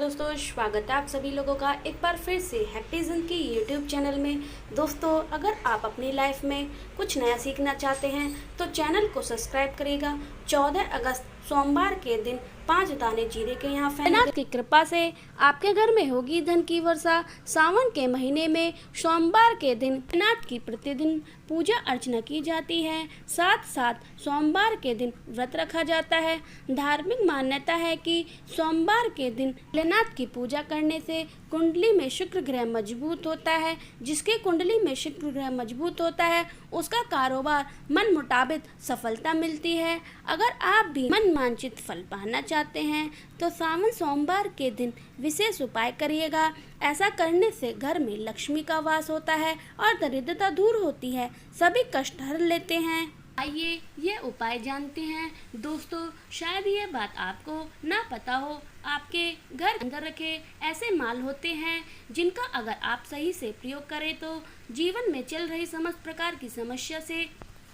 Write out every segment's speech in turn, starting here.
दोस्तों, स्वागत है आप सभी लोगों का एक बार फिर से हैप्पी जिंदगी यूट्यूब चैनल में। दोस्तों, अगर आप अपनी लाइफ में कुछ नया सीखना चाहते हैं तो चैनल को सब्सक्राइब करिएगा। 14 अगस्त सोमवार के दिन 5 दाने जीरे के यहाँ भोलेनाथ की कृपा से आपके घर में होगी धन की वर्षा। सावन के महीने में सोमवार के दिन भोलेनाथ की प्रतिदिन पूजा अर्चना की जाती है। साथ साथ सोमवार के दिन व्रत रखा जाता है। धार्मिक मान्यता है कि सोमवार के दिन भोलेनाथ की पूजा करने से कुंडली में शुक्र ग्रह मजबूत होता है। जिसके कुंडली में शुक्र ग्रह मजबूत होता है उसका कारोबार मन मुताबिक सफलता मिलती है। अगर आप भी मन वांछित फल पाना चाहते हैं तो सावन सोमवार के दिन विशेष उपाय करिएगा। ऐसा करने से घर में लक्ष्मी का वास होता है और दरिद्रता दूर होती है, सभी कष्ट हर लेते हैं। आइए ये उपाय जानते हैं। दोस्तों, शायद ये बात आपको ना पता हो, आपके घर अंदर रखे ऐसे माल होते हैं जिनका अगर आप सही से प्रयोग करें तो जीवन में चल रही समस्त प्रकार की समस्या से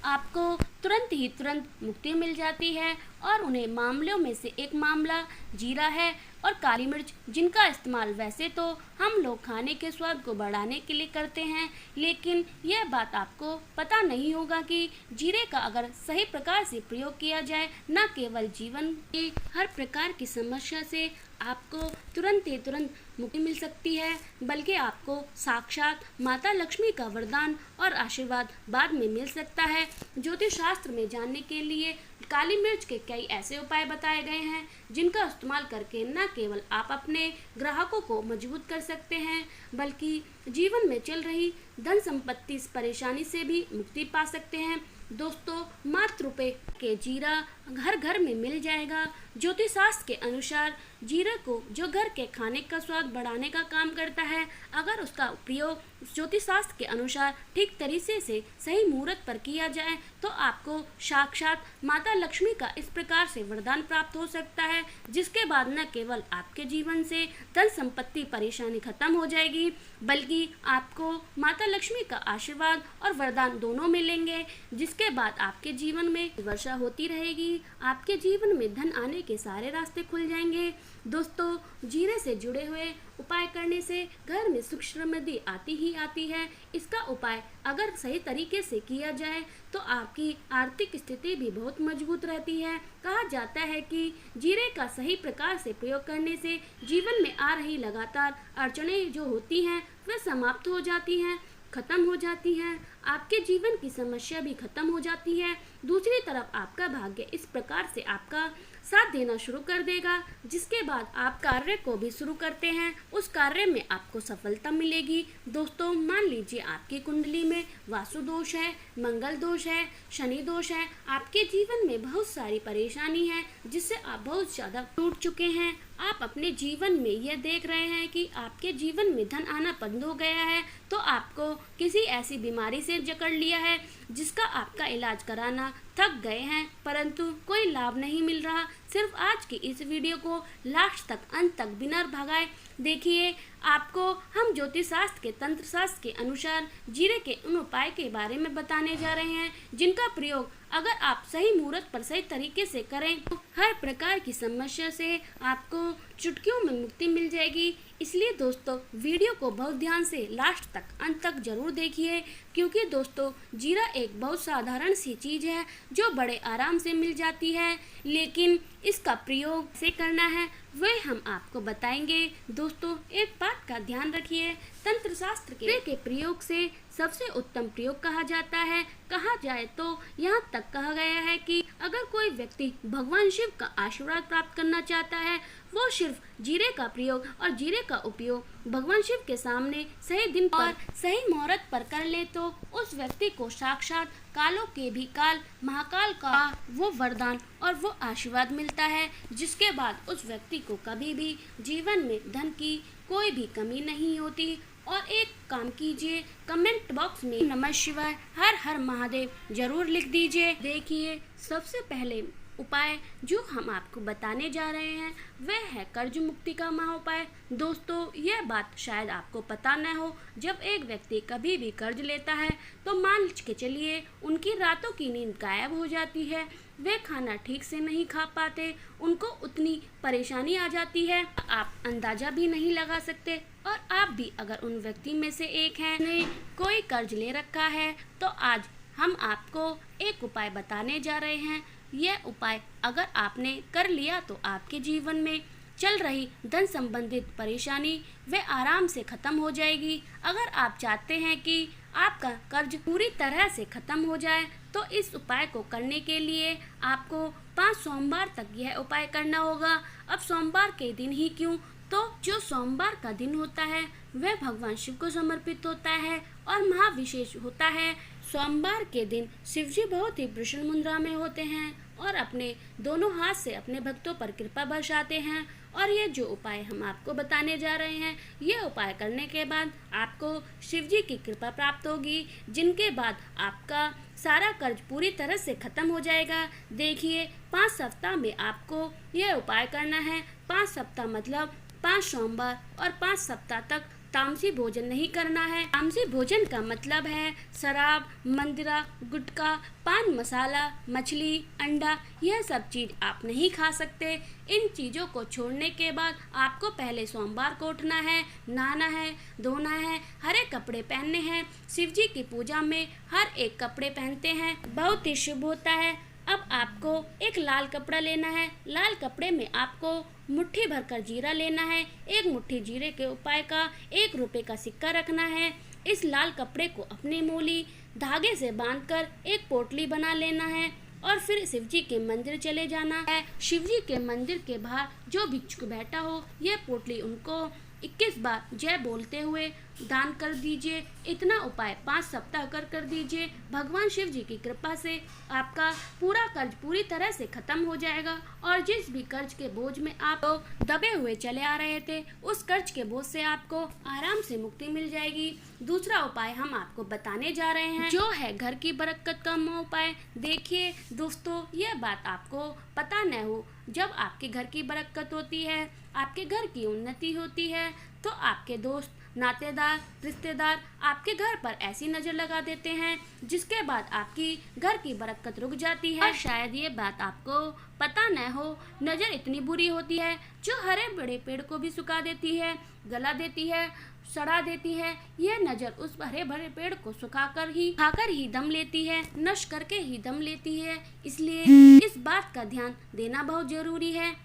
आपको तुरंत मुक्ति मिल जाती है। और उन्हें मामलों में से एक मामला जीरा है और काली मिर्च, जिनका इस्तेमाल वैसे तो हम लोग खाने के स्वाद को बढ़ाने के लिए करते हैं, लेकिन यह बात आपको पता नहीं होगा कि जीरे का अगर सही प्रकार से प्रयोग किया जाए न केवल जीवन की हर प्रकार की समस्या से आपको तुरंत मुक्ति मिल सकती है, बल्कि आपको साक्षात माता लक्ष्मी का वरदान और आशीर्वाद बाद में मिल सकता है। ज्योतिष शास्त्र में जानने के लिए काली मिर्च के कई ऐसे उपाय बताए गए हैं जिनका इस्तेमाल करके न केवल आप अपने ग्राहकों को मजबूत कर सकते हैं, बल्कि जीवन में चल रही धन संपत्ति परेशानी से भी मुक्ति पा सकते हैं। दोस्तों, मात्र रुपए के जीरा घर घर में मिल जाएगा। ज्योतिष शास्त्र के अनुसार जीरा को जो घर के खाने का स्वाद बढ़ाने का काम करता है, अगर उसका प्रयोग ज्योतिष शास्त्र के अनुसार ठीक तरीके से सही मुहूर्त पर किया जाए तो आपको साक्षात माता लक्ष्मी का इस प्रकार से वरदान प्राप्त हो सकता है, जिसके बाद न केवल आपके जीवन से धन संपत्ति परेशानी खत्म हो जाएगी, बल्कि आपको माता लक्ष्मी का आशीर्वाद और वरदान दोनों मिलेंगे, जिसके बाद आपके जीवन में वर्षा होती रहेगी। आपके जीवन में धन आने के सारे रास्ते खुल जाएंगे। दोस्तों, जीरे से जुड़े हुए उपाय करने से घर में सुख समृद्धि आती ही आती है। इसका उपाय अगर सही तरीके से किया जाए तो आपकी आर्थिक स्थिति भी बहुत मजबूत रहती है। कहा जाता है कि जीरे का सही प्रकार से प्रयोग करने से जीवन में आ रही लगातार अड़चनें जो होती हैं वे समाप्त हो जाती हैं, खत्म हो जाती है। आपके जीवन की समस्या भी खत्म हो जाती है। दूसरी तरफ आपका भाग्य इस प्रकार से आपका साथ देना शुरू कर देगा, जिसके बाद आप कार्य को भी शुरू करते हैं, उस कार्य में आपको सफलता मिलेगी। दोस्तों, मान लीजिए आपकी कुंडली में वास्तु दोष है, मंगल दोष है, शनि दोष है, आपके जीवन में बहुत सारी परेशानी है जिससे आप बहुत ज़्यादा टूट चुके हैं। आप अपने जीवन में यह देख रहे हैं कि आपके जीवन में धन आना बंद हो गया है, तो आपको किसी ऐसी बीमारी से जकड़ लिया है जिसका आपका इलाज कराना थक गए हैं, परंतु कोई लाभ नहीं मिल रहा। सिर्फ आज की इस वीडियो को लास्ट तक अंत तक बिना भगाए देखिए। आपको हम ज्योतिष शास्त्र के तंत्र शास्त्र के अनुसार जीरे के उन उपाय के बारे में बताने जा रहे हैं जिनका प्रयोग अगर आप सही मुहूर्त पर सही तरीके से करें तो हर प्रकार की समस्या से आपको चुटकियों में मुक्ति मिल जाएगी। इसलिए दोस्तों, वीडियो को बहुत ध्यान से लास्ट तक अंत तक जरूर देखिए, क्योंकि दोस्तों जीरा एक बहुत साधारण सी चीज़ है जो बड़े आराम से मिल जाती है, लेकिन इसका प्रयोग कैसे करना है वह हम आपको बताएंगे। दोस्तों, एक बात का ध्यान रखिए, तंत्र शास्त्र के प्रयोग से सबसे उत्तम प्रयोग कहा जाता है। कहा जाए तो यहाँ तक कहा गया है कि अगर कोई व्यक्ति भगवान शिव का आशीर्वाद प्राप्त करना चाहता है, वो सिर्फ जीरे का प्रयोग और जीरे का उपयोग भगवान शिव के सामने सही दिन और सही मुहूर्त पर कर ले तो उस व्यक्ति को साक्षात कालों के भी काल महाकाल का वो वरदान और वो आशीर्वाद मिलता है, जिसके बाद उस व्यक्ति को कभी भी जीवन में धन की कोई भी कमी नहीं होती। और एक काम कीजिए, कमेंट बॉक्स में नमः शिवाय हर हर महादेव जरूर लिख दीजिए। देखिए, सबसे पहले उपाय जो हम आपको बताने जा रहे हैं वह है कर्ज मुक्ति का महाउपाय। दोस्तों, यह बात शायद आपको पता न हो, जब एक व्यक्ति कभी भी कर्ज लेता है तो मान के चलिए उनकी रातों की नींद गायब हो जाती है, वे खाना ठीक से नहीं खा पाते, उनको उतनी परेशानी आ जाती है आप अंदाजा भी नहीं लगा सकते। और आप भी अगर उन व्यक्ति में से एक हैं ने कोई कर्ज ले रखा है, तो आज हम आपको एक उपाय बताने जा रहे हैं। यह उपाय अगर आपने कर लिया तो आपके जीवन में चल रही धन संबंधित परेशानी वे आराम से खत्म हो जाएगी। अगर आप चाहते हैं कि आपका कर्ज पूरी तरह से खत्म हो जाए तो इस उपाय को करने के लिए आपको 5 सोमवार तक यह उपाय करना होगा। अब सोमवार के दिन ही क्यों, तो जो सोमवार का दिन होता है वह भगवान शिव को समर्पित होता है और महाविशेष होता है। सोमवार के दिन शिव जी बहुत ही प्रसन्न मुद्रा में होते हैं और अपने दोनों हाथ से अपने भक्तों पर कृपा बरसाते हैं। और ये जो उपाय हम आपको बताने जा रहे हैं, ये उपाय करने के बाद आपको शिव जी की कृपा प्राप्त होगी, जिनके बाद आपका सारा कर्ज पूरी तरह से खत्म हो जाएगा। देखिए, 5 सप्ताह में आपको यह उपाय करना है। 5 सप्ताह मतलब 5 सोमवार और 5 सप्ताह तक तामसी भोजन नहीं करना है। तामसी भोजन का मतलब है शराब, मंदिरा, गुटखा, पान मसाला, मछली, अंडा, यह सब चीज़ आप नहीं खा सकते। इन चीज़ों को छोड़ने के बाद आपको पहले सोमवार को उठना है, नहाना है, धोना है, हरे कपड़े पहनने हैं। शिव जी की पूजा में हर एक कपड़े पहनते हैं, बहुत ही शुभ होता है। अब आपको एक लाल कपड़ा लेना है। लाल कपड़े में आपको मुट्ठी भरकर जीरा लेना है। एक मुट्ठी जीरे के उपाय का 1 रुपये का सिक्का रखना है। इस लाल कपड़े को अपने मूली धागे से बांधकर एक पोटली बना लेना है और फिर शिव जी के मंदिर चले जाना है। शिव जी के मंदिर के बाहर जो भिक्षुक बैठा हो, यह पोटली उनको 21 बार जय बोलते हुए दान कर दीजिए। इतना उपाय 5 सप्ताह कर दीजिए। भगवान शिव जी की कृपा से आपका पूरा कर्ज पूरी तरह से खत्म हो जाएगा और जिस भी कर्ज के बोझ में आप दबे हुए चले आ रहे थे, उस कर्ज के बोझ से आपको आराम से मुक्ति मिल जाएगी। दूसरा उपाय हम आपको बताने जा रहे हैं, जो है घर की बरकत का उपाय। देखिए दोस्तों, यह बात आपको पता न हो, जब आपके घर की बरकत होती है, आपके घर की उन्नति होती है, तो आपके दोस्त, नातेदार, रिश्तेदार आपके घर पर ऐसी नज़र लगा देते हैं जिसके बाद आपकी घर की बरकत रुक जाती है। और शायद ये बात आपको पता न हो, नज़र इतनी बुरी होती है जो हरे बड़े पेड़ को भी सुखा देती है, गला देती है, सड़ा देती है। यह नज़र उस हरे भरे पेड़ को खाकर ही दम लेती है, नष्ट करके ही दम लेती है। इसलिए इस बात का ध्यान देना बहुत जरूरी है।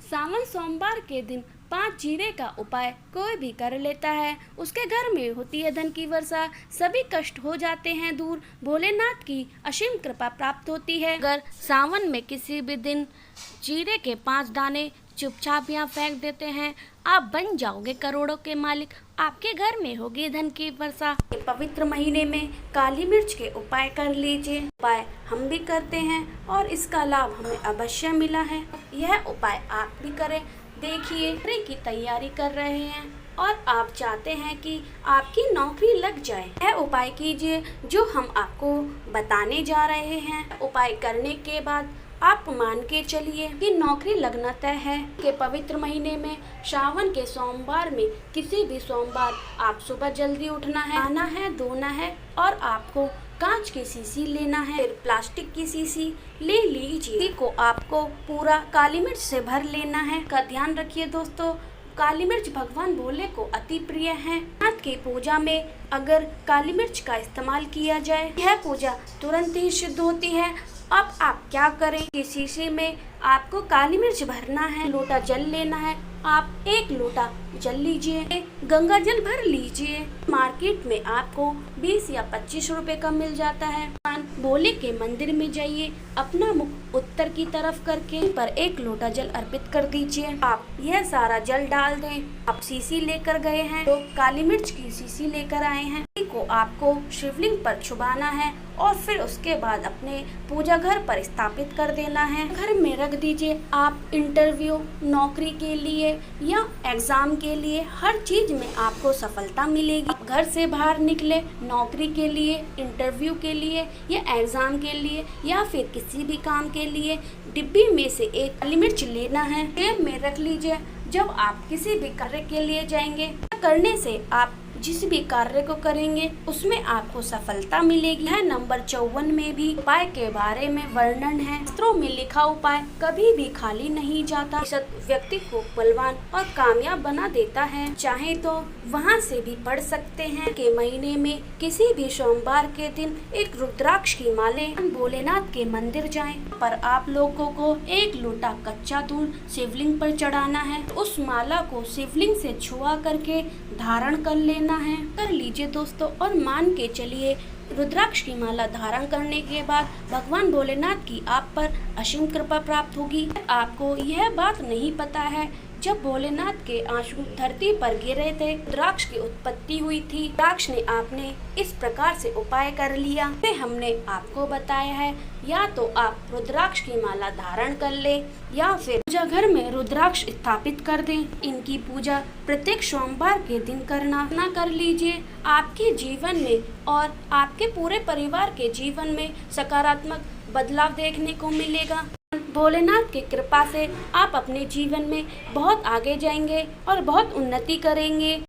सावन सोमवार के दिन 5 जीरे का उपाय कोई भी कर लेता है, उसके घर में होती है धन की वर्षा, सभी कष्ट हो जाते हैं दूर, भोलेनाथ की असीम कृपा प्राप्त होती है। अगर सावन में किसी भी दिन जीरे के 5 दाने चुपचाप यहाँ फेंक देते हैं, आप बन जाओगे करोड़ों के मालिक, आपके घर में होगी धन की वर्षा। पवित्र महीने में काली मिर्च के उपाय कर लीजिए। उपाय हम भी करते हैं और इसका लाभ हमें अवश्य मिला है। यह उपाय आप भी करें। देखिए, नौकरी की तैयारी कर रहे हैं और आप चाहते हैं कि आपकी नौकरी लग जाए, यह उपाय कीजिए जो हम आपको बताने जा रहे हैं। उपाय करने के बाद आप मान के चलिए कि नौकरी लगना तय है। के पवित्र महीने में सावन के सोमवार में किसी भी सोमवार आप सुबह जल्दी उठना है, नहाना है, धोना है और आपको कांच की शीशी लेना है, फिर प्लास्टिक की शीशी ले लीजिए। को आपको पूरा काली मिर्च से भर लेना है। का ध्यान रखिए दोस्तों, काली मिर्च भगवान भोले को अति प्रिय है। नाथ की पूजा में अगर काली मिर्च का इस्तेमाल किया जाए, यह पूजा तुरंत ही सिद्ध होती है। अब आप क्या करें कि शीशे में आपको काली मिर्च भरना है, लोटा जल लेना है। आप 1 लोटा जल लीजिए, गंगा जल भर लीजिए। मार्केट में आपको 20 या 25 रुपए का मिल जाता है। भोले के मंदिर में जाइए, अपना मुख उत्तर की तरफ करके पर 1 लोटा जल अर्पित कर दीजिए। आप यह सारा जल डाल दें। आप शीशी लेकर गए हैं तो काली मिर्च की शीशी लेकर आए हैं, को आपको शिवलिंग पर छुपाना है और फिर उसके बाद अपने पूजा घर पर स्थापित कर देना है। घर में रख दीजिए। आप इंटरव्यू, नौकरी के लिए या एग्जाम के लिए हर चीज में आपको सफलता मिलेगी। आप घर से बाहर निकले नौकरी के लिए, इंटरव्यू के लिए या एग्जाम के लिए या फिर किसी भी काम के लिए, डिब्बी में से एक काली मिर्च लेना है, जेब में रख लीजिए। जब आप किसी भी कार्य के लिए जाएंगे, करने से आप जिस भी कार्य को करेंगे उसमें आपको सफलता मिलेगी। है नंबर 54 में भी उपाय के बारे में वर्णन है। शास्त्रों में लिखा उपाय कभी भी खाली नहीं जाता, व्यक्ति को बलवान और कामयाब बना देता है। चाहे तो वहाँ से भी पढ़ सकते हैं कि महीने में किसी भी सोमवार के दिन एक रुद्राक्ष की माले भोलेनाथ के मंदिर जाएं, पर आप लोगों को एक लोटा कच्चा दूध शिवलिंग पर चढ़ाना है। उस माला को शिवलिंग से छुआ करके धारण कर लेना है। कर लीजिए दोस्तों, और मान के चलिए रुद्राक्ष की माला धारण करने के बाद भगवान भोलेनाथ की आप पर असीम कृपा प्राप्त होगी। आपको यह बात नहीं पता है, जब भोलेनाथ के आंसू धरती पर गिरे थे, रुद्राक्ष की उत्पत्ति हुई थी। रुद्राक्ष ने आपने इस प्रकार से उपाय कर लिया, हमने आपको बताया है। या तो आप रुद्राक्ष की माला धारण कर ले या फिर पूजा घर में रुद्राक्ष स्थापित कर दें। इनकी पूजा प्रत्येक सोमवार के दिन करना कर लीजिए। आपके जीवन में और आपके पूरे परिवार के जीवन में सकारात्मक बदलाव देखने को मिलेगा। भोलेनाथ की कृपा से आप अपने जीवन में बहुत आगे जाएंगे और बहुत उन्नति करेंगे।